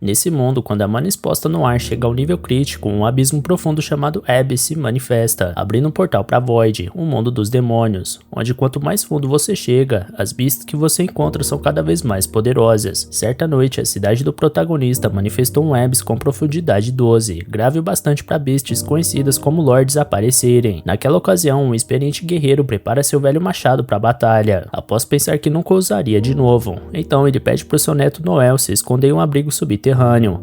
Nesse mundo, quando a mana exposta no ar chega ao nível crítico, um abismo profundo chamado Abyss se manifesta, abrindo um portal para Void, um mundo dos demônios, onde quanto mais fundo você chega, as beasts que você encontra são cada vez mais poderosas. Certa noite, a cidade do protagonista manifestou um Abyss com profundidade 12, grave o bastante para beasts conhecidas como Lords aparecerem. Naquela ocasião, um experiente guerreiro prepara seu velho machado para a batalha, após pensar que nunca usaria de novo. Então ele pede para seu neto Noel se esconder em um abrigo subterrâneo,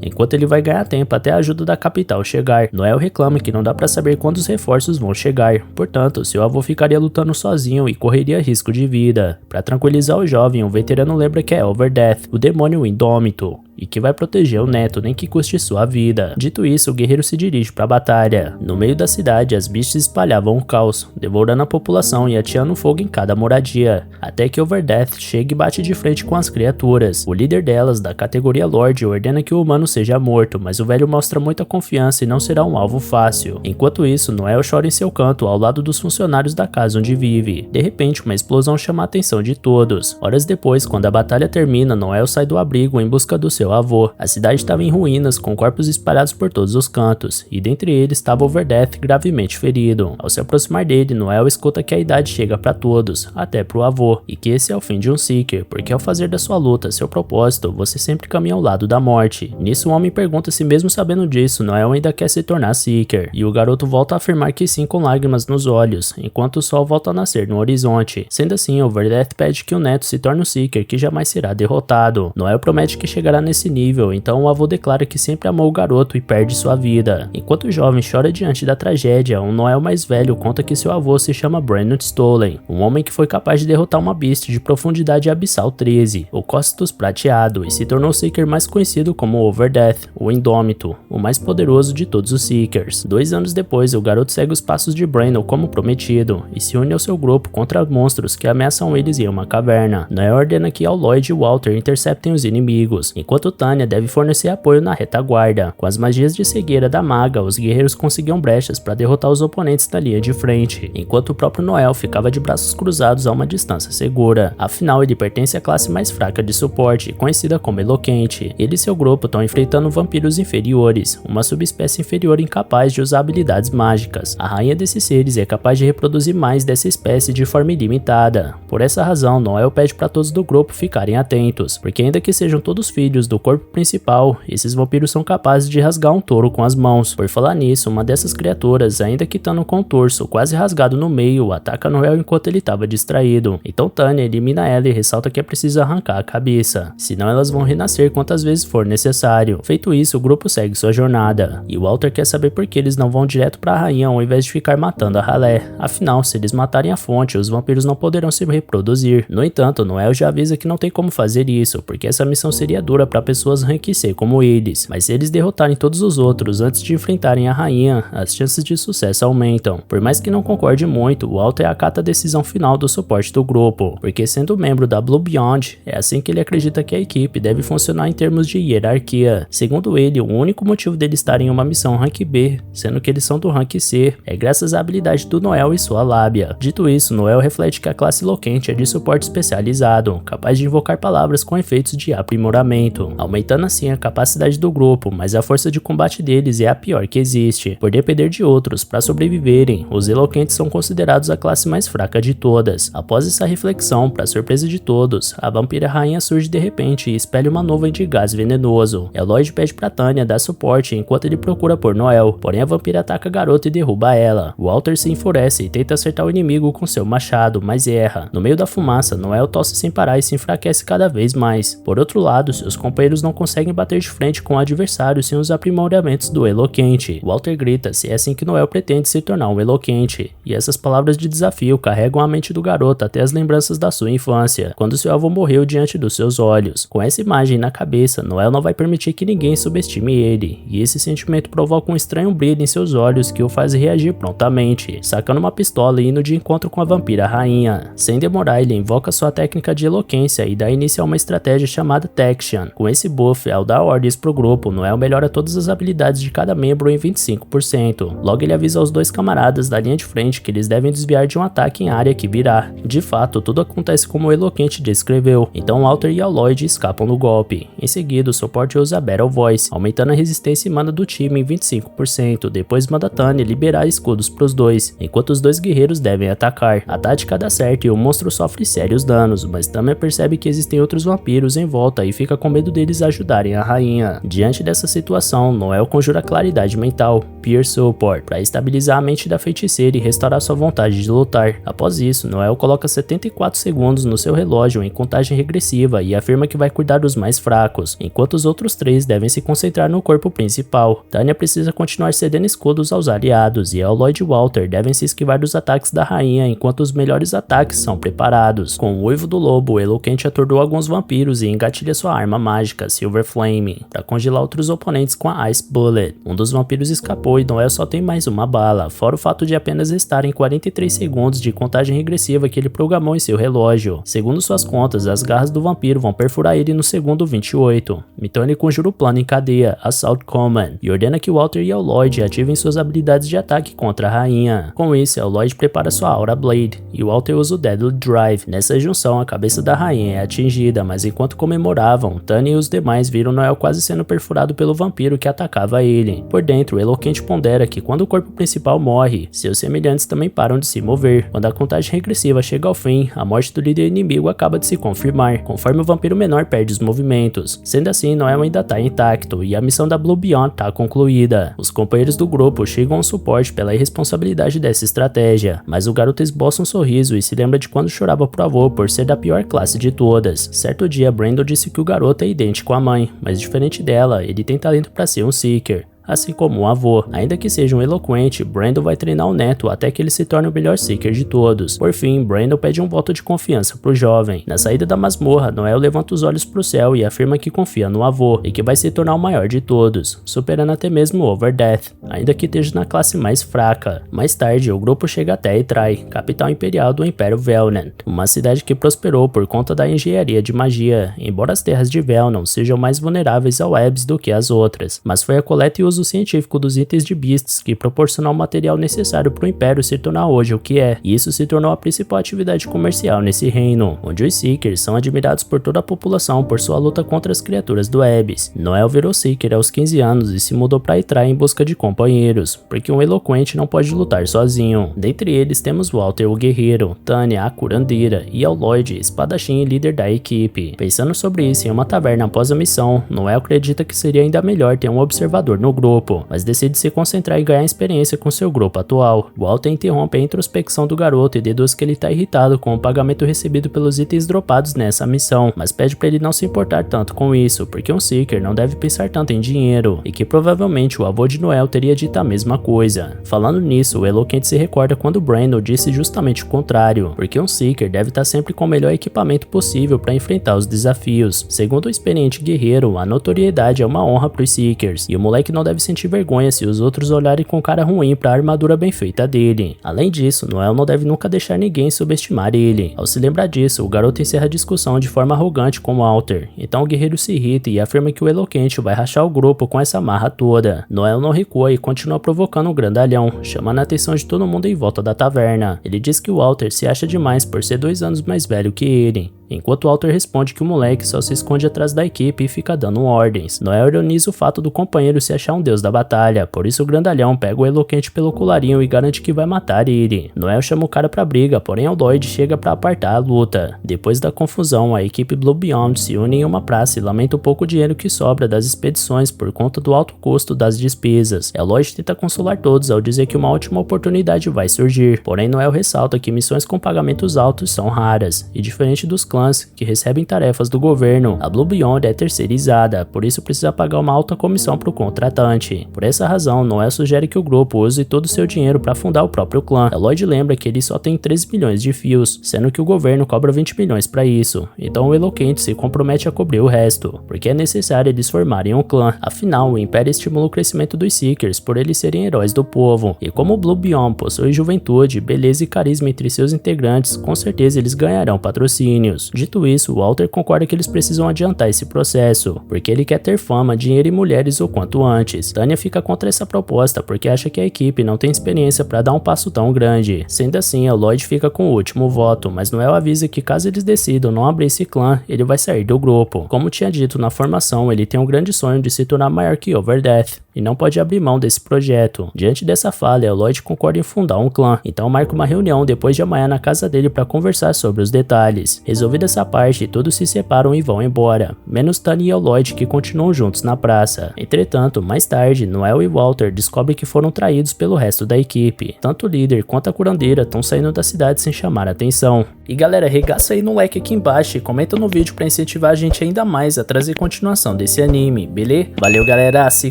enquanto ele vai ganhar tempo até a ajuda da capital chegar. Noel reclama que não dá para saber quando os reforços vão chegar, portanto seu avô ficaria lutando sozinho e correria risco de vida. Para tranquilizar o jovem, o veterano lembra que é Overdeath, o demônio indômito, e que vai proteger o neto nem que custe sua vida. Dito isso, o guerreiro se dirige para a batalha. No meio da cidade, as beasts espalhavam o caos, devorando a população e ateando fogo em cada moradia, até que Overdeath chega e bate de frente com as criaturas. O líder delas, da categoria Lord, ordena que o humano seja morto, mas o velho mostra muita confiança e não será um alvo fácil. Enquanto isso, Noel chora em seu canto ao lado dos funcionários da casa onde vive. De repente, uma explosão chama a atenção de todos. Horas depois, quando a batalha termina, Noel sai do abrigo em busca do seu avô. A cidade estava em ruínas, com corpos espalhados por todos os cantos, e dentre eles estava Overdeath gravemente ferido. Ao se aproximar dele, Noel escuta que a idade chega para todos, até pro avô, e que esse é o fim de um Seeker, porque ao fazer da sua luta seu propósito, você sempre caminha ao lado da morte. Nisso o homem pergunta se mesmo sabendo disso, Noel ainda quer se tornar Seeker, e o garoto volta a afirmar que sim com lágrimas nos olhos, enquanto o sol volta a nascer no horizonte. Sendo assim, Overdeath pede que o neto se torne um Seeker que jamais será derrotado. Noel promete que chegará nesse nível, então o avô declara que sempre amou o garoto e perde sua vida. Enquanto o jovem chora diante da tragédia, um Noel mais velho conta que seu avô se chama Brandon Stolen, um homem que foi capaz de derrotar uma beast de profundidade abissal 13, o Costus Prateado, e se tornou o Seeker mais conhecido como Overdeath, o Indômito, o mais poderoso de todos os Seekers. 2 anos depois, o garoto segue os passos de Brandon como prometido, e se une ao seu grupo contra monstros que ameaçam eles em uma caverna. Noel ordena que Lloyd e Walter interceptem os inimigos, enquanto Tanya deve fornecer apoio na retaguarda. Com as magias de cegueira da maga, os guerreiros conseguiam brechas para derrotar os oponentes da linha de frente, enquanto o próprio Noel ficava de braços cruzados a uma distância segura. Afinal, ele pertence à classe mais fraca de suporte, conhecida como Eloquente. Ele e seu grupo estão enfrentando vampiros inferiores, uma subespécie inferior incapaz de usar habilidades mágicas. A rainha desses seres é capaz de reproduzir mais dessa espécie de forma ilimitada. Por essa razão, Noel pede para todos do grupo ficarem atentos, porque ainda que sejam todos filhos do corpo principal, esses vampiros são capazes de rasgar um touro com as mãos. Por falar nisso, uma dessas criaturas, ainda que estando com o torso quase rasgado no meio, ataca Noel enquanto ele estava distraído. Então Tanya elimina ela e ressalta que é preciso arrancar a cabeça, senão elas vão renascer quantas vezes for necessário. Feito isso, o grupo segue sua jornada, e Walter quer saber por que eles não vão direto para a rainha ao invés de ficar matando a ralé. Afinal, se eles matarem a fonte, os vampiros não poderão se reproduzir. No entanto, Noel já avisa que não tem como fazer isso, porque essa missão seria dura para pessoas rank C como eles, mas se eles derrotarem todos os outros antes de enfrentarem a rainha, as chances de sucesso aumentam. Por mais que não concorde muito, Walter acata a decisão final do suporte do grupo, porque sendo membro da Blue Beyond, é assim que ele acredita que a equipe deve funcionar em termos de hierarquia. Segundo ele, o único motivo deles estarem em uma missão rank B, sendo que eles são do rank C, é graças à habilidade do Noel e sua lábia. Dito isso, Noel reflete que a classe Eloquente é de suporte especializado, capaz de invocar palavras com efeitos de aprimoramento, aumentando assim a capacidade do grupo, mas a força de combate deles é a pior que existe. Por depender de outros para sobreviverem, os Eloquentes são considerados a classe mais fraca de todas. Após essa reflexão, para surpresa de todos, a vampira rainha surge de repente e espelha uma nuvem de gás venenoso. Lloyd pede pra Tanya dar suporte enquanto ele procura por Noel, porém a vampira ataca a garota e derruba ela. Walter se enfurece e tenta acertar o inimigo com seu machado, mas erra. No meio da fumaça, Noel tosse sem parar e se enfraquece cada vez mais. Por outro lado, seus companheiros não conseguem bater de frente com o adversário sem os aprimoramentos do Eloquente. Walter grita se é assim que Noel pretende se tornar um Eloquente, e essas palavras de desafio carregam a mente do garoto até as lembranças da sua infância, quando seu avô morreu diante dos seus olhos. Com essa imagem na cabeça, Noel não vai permitir que ninguém subestime ele, e esse sentimento provoca um estranho brilho em seus olhos que o faz reagir prontamente, sacando uma pistola e indo de encontro com a vampira rainha. Sem demorar, ele invoca sua técnica de eloquência e dá início a uma estratégia chamada Texian. Com esse buff, ao dar ordens pro grupo, Noel melhora todas as habilidades de cada membro em 25%. Logo ele avisa aos dois camaradas da linha de frente que eles devem desviar de um ataque em área que virá. De fato, tudo acontece como o Eloquente descreveu, então Walter e Lloyd escapam do golpe. Em seguida, o suporte usa a Battle Voice, aumentando a resistência e mana do time em 25%, depois manda Tanya liberar escudos pros dois, enquanto os dois guerreiros devem atacar. A tática dá certo e o monstro sofre sérios danos, mas Tanya percebe que existem outros vampiros em volta e fica com medo deles ajudarem a rainha. Diante dessa situação, Noel conjura claridade mental, Peer Support, para estabilizar a mente da feiticeira e restaurar sua vontade de lutar. Após isso, Noel coloca 74 segundos no seu relógio em contagem regressiva e afirma que vai cuidar dos mais fracos, enquanto os outros três devem se concentrar no corpo principal. Tanya precisa continuar cedendo escudos aos aliados e Lloyd e Walter devem se esquivar dos ataques da rainha enquanto os melhores ataques são preparados. Com o uivo do lobo, o Eloquente atordoa alguns vampiros e engatilha sua arma mágica, Silver Flame, para congelar outros oponentes com a Ice Bullet. Um dos vampiros escapou e Noel só tem mais uma bala, fora o fato de apenas estar em 43 segundos de contagem regressiva que ele programou em seu relógio. Segundo suas contas, as garras do vampiro vão perfurar ele no segundo 28. Então ele conjura o plano em cadeia, Assault Command, e ordena que Walter e Lloyd ativem suas habilidades de ataque contra a rainha. Com isso, Lloyd prepara sua Aura Blade, e Walter usa o Deadly Drive. Nessa junção, a cabeça da rainha é atingida, mas enquanto comemoravam, Tanya e os demais viram Noel quase sendo perfurado pelo vampiro que atacava ele. Por dentro, o Eloquente pondera que quando o corpo principal morre, seus semelhantes também param de se mover. Quando a contagem regressiva chega ao fim, a morte do líder inimigo acaba de se confirmar, conforme o vampiro menor perde os movimentos. Sendo assim, Noel ainda tá intacto e a missão da Blue Beyond tá concluída. Os companheiros do grupo chegam ao suporte pela irresponsabilidade dessa estratégia, mas o garoto esboça um sorriso e se lembra de quando chorava pro avô por ser da pior classe de todas. Certo dia, Brandon disse que o garoto é idêntico à mãe, mas diferente dela, ele tem talento para ser um Seeker. Assim como o avô. Ainda que seja um eloquente, Brandon vai treinar o neto até que ele se torne o melhor Seeker de todos. Por fim, Brandon pede um voto de confiança pro jovem. Na saída da masmorra, Noel levanta os olhos pro céu e afirma que confia no avô e que vai se tornar o maior de todos, superando até mesmo o Overdeath, ainda que esteja na classe mais fraca. Mais tarde, o grupo chega até Etrai, capital imperial do Império Velnan, uma cidade que prosperou por conta da engenharia de magia, embora as terras de Velnan sejam mais vulneráveis ao Webs do que as outras, mas foi a coleta e uso científico dos itens de Beasts que proporcionou o material necessário para o Império se tornar hoje o que é, e isso se tornou a principal atividade comercial nesse reino, onde os Seekers são admirados por toda a população por sua luta contra as criaturas do Abyss. Noel virou Seeker aos 15 anos e se mudou para Etrai em busca de companheiros, porque um eloquente não pode lutar sozinho. Dentre eles temos Walter o guerreiro, Tanya a curandeira e Lloyd, espadachim e líder da equipe. Pensando sobre isso em uma taverna após a missão, Noel acredita que seria ainda melhor ter um observador no grupo, mas decide se concentrar em ganhar experiência com seu grupo atual. Walter interrompe a introspecção do garoto e deduz que ele está irritado com o pagamento recebido pelos itens dropados nessa missão, mas pede para ele não se importar tanto com isso, porque um Seeker não deve pensar tanto em dinheiro, e que provavelmente o avô de Noel teria dito a mesma coisa. Falando nisso, o Eloquente se recorda quando Brandon disse justamente o contrário, porque um Seeker deve estar sempre com o melhor equipamento possível para enfrentar os desafios. Segundo o experiente guerreiro, a notoriedade é uma honra para os Seekers, e o moleque não deve sentir vergonha se os outros olharem com cara ruim para a armadura bem feita dele. Além disso, Noel não deve nunca deixar ninguém subestimar ele. Ao se lembrar disso, o garoto encerra a discussão de forma arrogante com Walter, então o guerreiro se irrita e afirma que o Eloquente vai rachar o grupo com essa marra toda. Noel não recua e continua provocando um grandalhão, chamando a atenção de todo mundo em volta da taverna. Ele diz que o Walter se acha demais por ser 2 anos mais velho que ele, enquanto Walter responde que o moleque só se esconde atrás da equipe e fica dando ordens. Noel ironiza o fato do companheiro se achar um deus da batalha, por isso o grandalhão pega o Eloquente pelo colarinho e garante que vai matar ele. Noel chama o cara pra briga, porém Lloyd chega pra apartar a luta. Depois da confusão, a equipe Blue Beyond se une em uma praça e lamenta o pouco dinheiro que sobra das expedições por conta do alto custo das despesas. Lloyd tenta consolar todos ao dizer que uma ótima oportunidade vai surgir, porém Noel ressalta que missões com pagamentos altos são raras, e diferente dos clãs que recebem tarefas do governo, a Blue Beyond é terceirizada, por isso precisa pagar uma alta comissão pro contratante. Por essa razão, Noel sugere que o grupo use todo o seu dinheiro para fundar o próprio clã. Lloyd lembra que ele só tem 13 milhões de fios, sendo que o governo cobra 20 milhões para isso, então o Eloquente se compromete a cobrir o resto, porque é necessário eles formarem um clã. Afinal, o Império estimula o crescimento dos Seekers por eles serem heróis do povo, e como o Blue Beyond possui juventude, beleza e carisma entre seus integrantes, com certeza eles ganharão patrocínios. juntos. Dito isso, Walter concorda que eles precisam adiantar esse processo, porque ele quer ter fama, dinheiro e mulheres o quanto antes. Tanya fica contra essa proposta porque acha que a equipe não tem experiência para dar um passo tão grande. Sendo assim, a Lloyd fica com o último voto, mas Noel avisa que caso eles decidam não abrir esse clã, ele vai sair do grupo. Como tinha dito na formação, ele tem um grande sonho de se tornar maior que Overdeath e não pode abrir mão desse projeto. Diante dessa falha, Lloyd concorda em fundar um clã, então marca uma reunião depois de amanhã na casa dele para conversar sobre os detalhes. Resolvida essa parte, todos se separam e vão embora, menos Tanya e Lloyd que continuam juntos na praça. Entretanto, mais tarde, Noel e Walter descobrem que foram traídos pelo resto da equipe. Tanto o líder quanto a curandeira estão saindo da cidade sem chamar a atenção. E galera, regaça aí no like aqui embaixo e comenta no vídeo para incentivar a gente ainda mais a trazer continuação desse anime, beleza? Valeu galera, se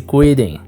cuidem!